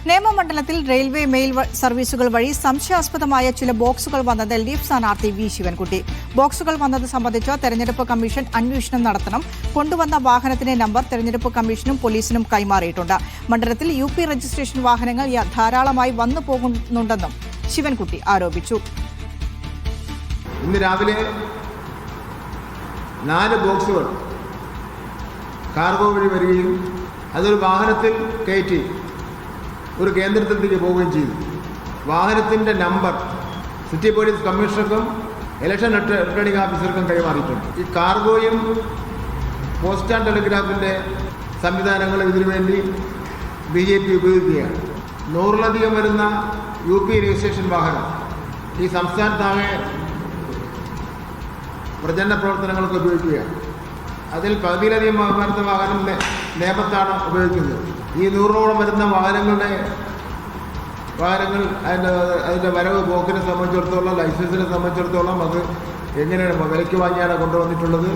നേമമണ്ഡലത്തിൽ railway mail സർവീസുകൾ വഴി സംശയാസ്പദമായ ചില ബോക്സുകൾ വന്നത് LDF സ്ഥാനാർത്ഥി വി ശിവൻകുട്ടി. ബോക്സുകൾ വന്നത് സംബന്ധിച്ച് തെരഞ്ഞെടുപ്പ് കമ്മീഷൻ അന്വേഷണം നടത്തണം. കൊണ്ടുവന്ന വാഹനത്തിന്റെ നമ്പർ തെരഞ്ഞെടുപ്പ് കമ്മീഷനും പോലീസിനും കൈമാറിയിട്ടുണ്ട്. മണ്ഡലത്തിൽ UP രജിസ്ട്രേഷൻ വാഹനങ്ങൾ ധാരാളമായി വന്നു പോകുന്നുണ്ടെന്നും ശിവൻകുട്ടി ആരോപിച്ചു. ഇന്ന് രാവിലെ 4 ബോക്സുകൾ കാർഗോ വഴി വരികയും അതൊരു വാഹനത്തിൽ കയറ്റി ഒരു കേന്ദ്രത്തിലേക്ക് പോവുകയും ചെയ്തു. വാഹനത്തിൻ്റെ നമ്പർ സിറ്റി പോലീസ് കമ്മീഷണർക്കും ഇലക്ഷൻ റിട്ടേണിംഗ് ഓഫീസർക്കും കൈമാറിയിട്ടുണ്ട്. ഈ കാർഗോയും പോസ്റ്റ് ആൻഡ് ടെലിഗ്രാഫിൻ്റെ സംവിധാനങ്ങളും ഇതിനുവേണ്ടി BJP ഉപയോഗിക്കുകയാണ്. 100-ലധികം വരുന്ന UP രജിസ്ട്രേഷൻ വാഹനം ഈ സംസ്ഥാനത്താകെ പ്രചരണ പ്രവർത്തനങ്ങൾക്ക് ഉപയോഗിക്കുകയാണ്. അതിൽ 10-ലധികം വരുന്ന വാഹനം നേമത്താണ് ഉപയോഗിക്കുന്നത്. ഈ 100-ഓളം വരുന്ന വാഹനങ്ങൾ അതിൻ്റെ വരവ് പോക്കിനെ സംബന്ധിച്ചിടത്തോളം, ലൈസൻസിനെ സംബന്ധിച്ചിടത്തോളം അത് എങ്ങനെയാണ് വിലയ്ക്ക് വാങ്ങിയാണ് കൊണ്ടുവന്നിട്ടുള്ളത്,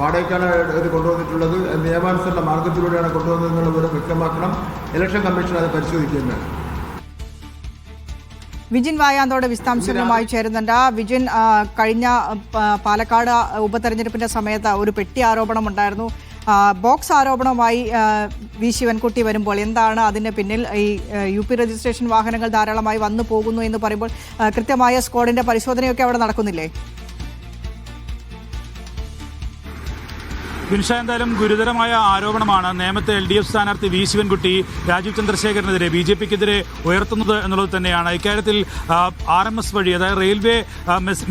വാടകയ്ക്കാണ് ഇത് കൊണ്ടുവന്നിട്ടുള്ളത്, നിയമാനുസരണ മാർഗത്തിലൂടെയാണ് കൊണ്ടുവന്നതെന്നുള്ള വിവരം വ്യക്തമാക്കണം. ഇലക്ഷൻ കമ്മീഷൻ അത് പരിശോധിക്കുന്നതാണ്. വിജിൻ വായാന്തോട് വിശദാംശങ്ങളുമായി ചേരുന്നുണ്ട്. വിജിൻ, കഴിഞ്ഞ പാലക്കാട് ഉപതെരഞ്ഞെടുപ്പിന്റെ സമയത്ത് ഒരു പെട്ടി ആരോപണമുണ്ടായിരുന്നു. ബോക്സ് ആരോപണവുമായി വി ശിവൻകുട്ടി വരുമ്പോൾ എന്താണ് അതിന് പിന്നിൽ? ഈ UP രജിസ്ട്രേഷൻ വാഹനങ്ങൾ ധാരാളമായി വന്നു പോകുന്നു എന്ന് പറയുമ്പോൾ കൃത്യമായ സ്ക്വാഡിന്റെ പരിശോധനയൊക്കെ അവിടെ നടക്കുന്നില്ലേ? വിൻഷ, എന്തായാലും ഗുരുതരമായ ആരോപണമാണ് നേമത്തെ LDF സ്ഥാനാർത്ഥി വി ശിവൻകുട്ടി രാജീവ് ചന്ദ്രശേഖരനെതിരെ BJPക്കെതിരെ ഉയർത്തുന്നത് എന്നുള്ളത് തന്നെയാണ്. ഇക്കാര്യത്തിൽ RMS വഴി, അതായത് റെയിൽവേ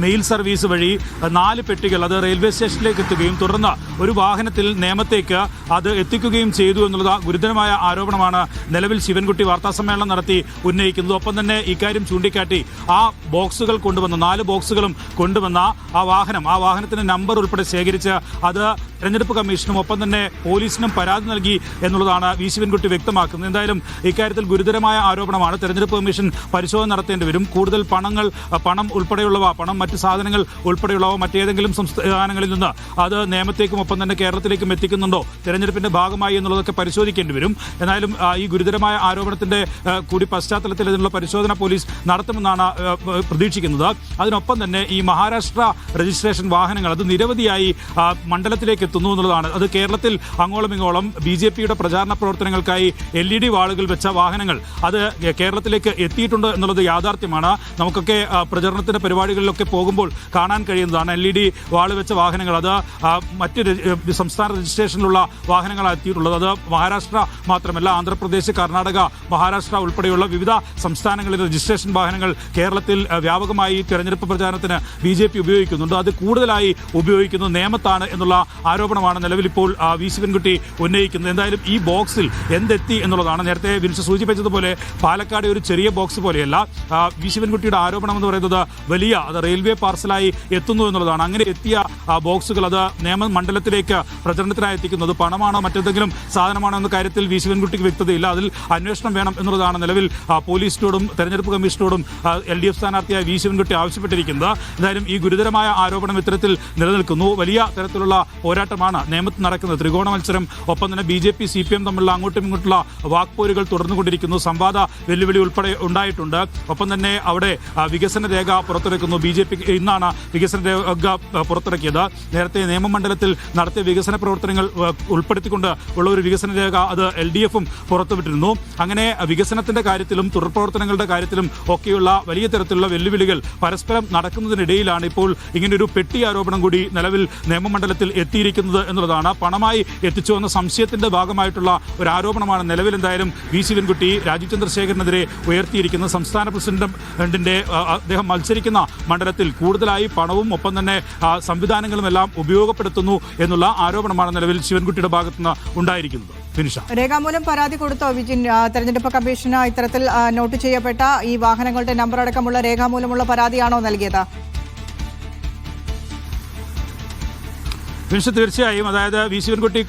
മെയിൽ സർവീസ് വഴി 4 പെട്ടികൾ അത് റെയിൽവേ സ്റ്റേഷനിലേക്ക് എത്തുകയും തുടർന്ന് ഒരു വാഹനത്തിൽ നേമത്തേക്ക് അത് എത്തിക്കുകയും ചെയ്തു എന്നുള്ള ഗുരുതരമായ ആരോപണമാണ് നിലവിൽ ശിവൻകുട്ടി വാർത്താസമ്മേളനം നടത്തി ഉന്നയിക്കുന്നത്. ഒപ്പം തന്നെ ഇക്കാര്യം ചൂണ്ടിക്കാട്ടി ആ ബോക്സുകൾ കൊണ്ടുവന്ന 4 ബോക്സുകളും കൊണ്ടുവന്ന ആ വാഹനത്തിന്റെ നമ്പർ ഉൾപ്പെടെ ശേഖരിച്ച് അത് തെരഞ്ഞെടുപ്പ് കമ്മീഷനും ഒപ്പം തന്നെ പോലീസിനും പരാതി നൽകി എന്നുള്ളതാണ് വി ശിവൻകുട്ടി വ്യക്തമാക്കുന്നത്. എന്തായാലും ഇക്കാര്യത്തിൽ ഗുരുതരമായ ആരോപണമാണ്. തെരഞ്ഞെടുപ്പ് കമ്മീഷൻ പരിശോധന നടത്തേണ്ടി വരും. കൂടുതൽ പണം ഉൾപ്പെടെയുള്ളവ, മറ്റ് സാധനങ്ങൾ ഉൾപ്പെടെയുള്ളവ മറ്റേതെങ്കിലും സംസ്ഥാനങ്ങളിൽ നിന്ന് അത് നേമത്തേക്കും ഒപ്പം തന്നെ കേരളത്തിലേക്കും എത്തിക്കുന്നുണ്ടോ തെരഞ്ഞെടുപ്പിന്റെ ഭാഗമായി എന്നുള്ളതൊക്കെ പരിശോധിക്കേണ്ടി വരും. എന്നാലും ഈ ഗുരുതരമായ ആരോപണത്തിന്റെ കൂടി പശ്ചാത്തലത്തിൽ ഇതിനുള്ള പരിശോധന പോലീസ് നടത്തുമെന്നാണ് പ്രതീക്ഷിക്കുന്നത്. അതിനൊപ്പം തന്നെ ഈ മഹാരാഷ്ട്ര രജിസ്ട്രേഷൻ വാഹനങ്ങൾ അത് നിരവധിയായി മണ്ഡലത്തിലേക്ക് എത്തുന്നു എന്നുള്ളതാണ്. അത് കേരളത്തിൽ അങ്ങോളം ഇങ്ങോളം BJPയുടെ പ്രചാരണ പ്രവർത്തനങ്ങൾക്കായി LED വാളുകൾ വെച്ച വാഹനങ്ങൾ അത് കേരളത്തിലേക്ക് എത്തിയിട്ടുണ്ട് എന്നുള്ളത് യാഥാർത്ഥ്യമാണ്. നമുക്കൊക്കെ പ്രചരണത്തിന്റെ പരിപാടികളിലൊക്കെ പോകുമ്പോൾ കാണാൻ കഴിയുന്നതാണ്. LED വാള് വെച്ച വാഹനങ്ങൾ അത് മറ്റ് സംസ്ഥാന രജിസ്ട്രേഷനിലുള്ള വാഹനങ്ങളാണ് എത്തിയിട്ടുള്ളത്. അത് മഹാരാഷ്ട്ര മാത്രമല്ല, ആന്ധ്രാപ്രദേശ്, കർണാടക, മഹാരാഷ്ട്ര ഉൾപ്പെടെയുള്ള വിവിധ സംസ്ഥാനങ്ങളിൽ രജിസ്ട്രേഷൻ വാഹനങ്ങൾ കേരളത്തിൽ വ്യാപകമായി തെരഞ്ഞെടുപ്പ് പ്രചാരണത്തിന് BJP ഉപയോഗിക്കുന്നുണ്ട്. അത് കൂടുതലായി ഉപയോഗിക്കുന്നത് നേമത്താണ് എന്നുള്ള ആരോപണമാണ് നിലവിൽ ഇപ്പോൾ വി ശിവൻകുട്ടി ഉന്നയിക്കുന്നത്. എന്തായാലും ഈ ബോക്സിൽ എന്തെത്തി എന്നുള്ളതാണ്. നേരത്തെ വിൻഷ സൂചിപ്പിച്ചതുപോലെ പാലക്കാട് ഒരു ചെറിയ ബോക്സ് പോലെയല്ല. വി ശിവൻകുട്ടിയുടെ ആരോപണം എന്ന് പറയുന്നത് അത് റെയിൽവേ പാർസലായി എത്തുന്നു എന്നുള്ളതാണ്. അങ്ങനെ എത്തിയ ബോക്സുകൾ അത് നേമ മണ്ഡലത്തിലേക്ക് പ്രചരണത്തിനായി എത്തിക്കുന്നത് പണമാണോ മറ്റെന്തെങ്കിലും സാധനമാണോ എന്ന കാര്യത്തിൽ വി ശിവൻകുട്ടിക്ക് വ്യക്തതയില്ല. അതിൽ അന്വേഷണം വേണം എന്നുള്ളതാണ് നിലവിൽ പോലീസിനോടും തെരഞ്ഞെടുപ്പ് കമ്മീഷനോടും LDF സ്ഥാനാർത്ഥിയായ വി ശിവൻകുട്ടി ആവശ്യപ്പെട്ടിരിക്കുന്നത്. എന്തായാലും ഈ ഗുരുതരമായ ആരോപണം ഇത്തരത്തിൽ നിലനിൽക്കുന്നു. വലിയ തരത്തിലുള്ള പോരാട്ടമാണ് നേമത്ത് നടക്കുന്നത്. ത്രികോണ മത്സരം, ഒപ്പം തന്നെ BJP CPM തമ്മിലുള്ള അങ്ങോട്ടും ഇങ്ങോട്ടുള്ള വാക്പോരുകൾ തുടർന്നുകൊണ്ടിരിക്കുന്നു. സംവാദ വെല്ലുവിളി ഉൾപ്പെടെ ഉണ്ടായിട്ടുണ്ട്. ഒപ്പം തന്നെ അവിടെ വികസന രേഖ പുറത്തിറക്കുന്നു. BJP ഇന്നാണ് വികസന രേഖ പുറത്തിറക്കിയത്. നേരത്തെ നിയമമണ്ഡലത്തിൽ നടത്തിയ വികസന പ്രവർത്തനങ്ങൾ ഉൾപ്പെടുത്തിക്കൊണ്ട് ഉള്ള ഒരു വികസന രേഖ അത് LDFും പുറത്തുവിട്ടിരുന്നു. അങ്ങനെ വികസനത്തിന്റെ കാര്യത്തിലും തുടർപ്രവർത്തനങ്ങളുടെ കാര്യത്തിലും ഒക്കെയുള്ള വലിയ തരത്തിലുള്ള വെല്ലുവിളികൾ പരസ്പരം നടക്കുന്നതിനിടയിലാണ് ഇപ്പോൾ ഇങ്ങനെയൊരു പെട്ടി ആരോപണം കൂടി നിലവിൽ നിയമമണ്ഡലത്തിൽ എത്തിയിരിക്കുന്നത് എന്നുള്ളതാണ്. പണമായി എത്തിച്ചു എന്ന സംശയത്തിന്റെ ഭാഗമായിട്ടുള്ള ഒരു ആരോപണമാണ് നിലവിൽ എന്തായാലും വി ശിവൻകുട്ടി രാജീവ് ചന്ദ്രശേഖരനെതിരെ ഉയർത്തിയിരിക്കുന്നത്. സംസ്ഥാന പ്രസിഡന്റിന്റെ അദ്ദേഹം മത്സരിക്കുന്ന മണ്ഡലത്തിൽ കൂടുതലായി പണവും ഒപ്പം തന്നെ സംവിധാനങ്ങളും എല്ലാം ഉപയോഗപ്പെടുത്തുന്നു എന്നുള്ള ആരോപണമാണ് നിലവിൽ ശിവൻകുട്ടിയുടെ ഭാഗത്തുനിന്ന് ഉണ്ടായിരിക്കുന്നത്. രേഖാമൂലം പരാതി കൊടുത്തോ വിജിൻ? തെരഞ്ഞെടുപ്പ് കമ്മീഷന് ഇത്തരത്തിൽ നോട്ട് ചെയ്യപ്പെട്ട ഈ വാഹനങ്ങളുടെ നമ്പർ അടക്കമുള്ള രേഖാമൂലമുള്ള പരാതിയാണോ നൽകിയത്? തീർച്ചയായും അതായത് വി ശിവൻകുട്ടി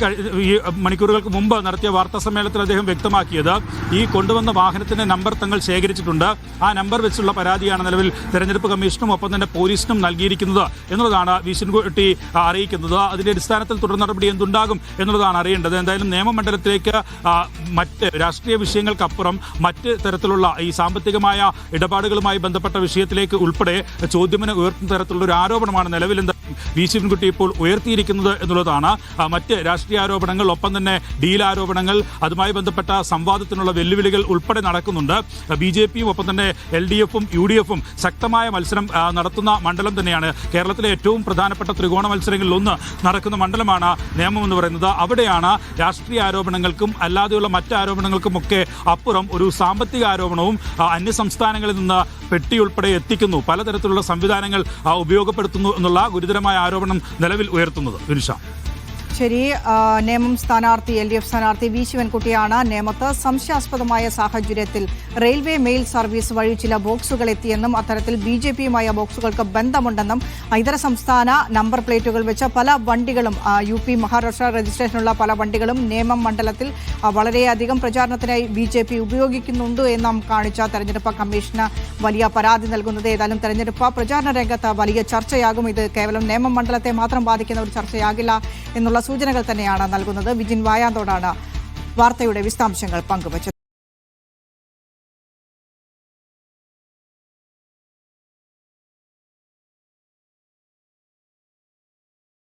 ഈ മണിക്കൂറുകൾക്ക് മുമ്പ് നടത്തിയ വാർത്താ സമ്മേളനത്തിൽ അദ്ദേഹം വ്യക്തമാക്കിയത് ഈ കൊണ്ടുവന്ന വാഹനത്തിന്റെ നമ്പർ തങ്ങൾ ശേഖരിച്ചിട്ടുണ്ട്. ആ നമ്പർ വെച്ചുള്ള പരാതിയാണ് നിലവിൽ തെരഞ്ഞെടുപ്പ് കമ്മീഷനും ഒപ്പം തന്നെ പോലീസിനും നൽകിയിരിക്കുന്നത് എന്നുള്ളതാണ് വി ശിവൻകുട്ടി അറിയിക്കുന്നത്. അതിന്റെ അടിസ്ഥാനത്തിൽ തുടർ നടപടി എന്തുണ്ടാകും എന്നുള്ളതാണ് അറിയേണ്ടത്. എന്തായാലും നിയമമണ്ഡലത്തിലേക്ക് മറ്റ് രാഷ്ട്രീയ വിഷയങ്ങൾക്കപ്പുറം മറ്റ് തരത്തിലുള്ള ഈ സാമ്പത്തികമായ ഇടപാടുകളുമായി ബന്ധപ്പെട്ട വിഷയത്തിലേക്ക് ഉൾപ്പെടെ ചോദ്യത്തിന് ഉയർത്തുന്ന തരത്തിലുള്ള ഒരു ആരോപണമാണ് നിലവിൽ വി ശിവൻകുട്ടി ഇപ്പോൾ ഉയർത്തിയിരിക്കുന്നത് എന്നുള്ളതാണ്. മറ്റ് രാഷ്ട്രീയ ആരോപണങ്ങൾ, ഒപ്പം തന്നെ ഡീൽ ആരോപണങ്ങൾ, അതുമായി ബന്ധപ്പെട്ട സംവാദത്തിനുള്ള വെല്ലുവിളികൾ ഉൾപ്പെടെ നടക്കുന്നുണ്ട്. BJPയും ഒപ്പം തന്നെ LDFും UDFും ശക്തമായ മത്സരം നടത്തുന്ന മണ്ഡലം തന്നെയാണ്. കേരളത്തിലെ ഏറ്റവും പ്രധാനപ്പെട്ട ത്രികോണ മത്സരങ്ങളിൽ ഒന്ന് നടക്കുന്ന മണ്ഡലമാണ് നേമം എന്ന് പറയുന്നത്. അവിടെയാണ് രാഷ്ട്രീയ ആരോപണങ്ങൾക്കും അല്ലാതെയുള്ള മറ്റ് ആരോപണങ്ങൾക്കുമൊക്കെ അപ്പുറം ഒരു സാമ്പത്തിക ആരോപണവും അന്യസംസ്ഥാനങ്ങളിൽ നിന്ന് പെട്ടി ഉൾപ്പെടെ എത്തിക്കുന്നു, പലതരത്തിലുള്ള സംവിധാനങ്ങൾ ഉപയോഗപ്പെടുത്തുന്നു എന്നുള്ള ഗുരുതരമായ ആരോപണം നിലവിൽ ഉയർത്തുന്നത്. വിനിഷ, ശരി. നേമം സ്ഥാനാർത്ഥി LDF സ്ഥാനാർത്ഥി വി ശിവൻകുട്ടിയാണ് നേമത്ത് സംശയാസ്പദമായ സാഹചര്യത്തിൽ റെയിൽവേ മെയിൽ സർവീസ് വഴി ചില ബോക്സുകൾ എത്തിയെന്നും അത്തരത്തിൽ BJPയുമായ ബോക്സുകൾക്ക് ബന്ധമുണ്ടെന്നും ഇതര സംസ്ഥാന നമ്പർ പ്ലേറ്റുകൾ വെച്ച പല വണ്ടികളും UP മഹാരാഷ്ട്ര രജിസ്ട്രേഷനുള്ള പല വണ്ടികളും നേമം മണ്ഡലത്തിൽ വളരെയധികം പ്രചാരണത്തിനായി BJP ഉപയോഗിക്കുന്നുണ്ട് എന്നും കാണിച്ച തെരഞ്ഞെടുപ്പ് കമ്മീഷന് വലിയ പരാതി നൽകുന്നത്. ഏതായാലും തെരഞ്ഞെടുപ്പ് പ്രചാരണ രംഗത്ത് വലിയ ചർച്ചയാകും. ഇത് കേവലം നേമം മണ്ഡലത്തെ മാത്രം ബാധിക്കുന്ന ഒരു ചർച്ചയാകില്ല എന്നുള്ള സൂചനകൾ തന്നെയാണ് നൽകുന്നത്. വിജിൻ വായാന്തോടാണ് വാർത്തയുടെ വിശദാംശങ്ങൾ പങ്കുവച്ചത്.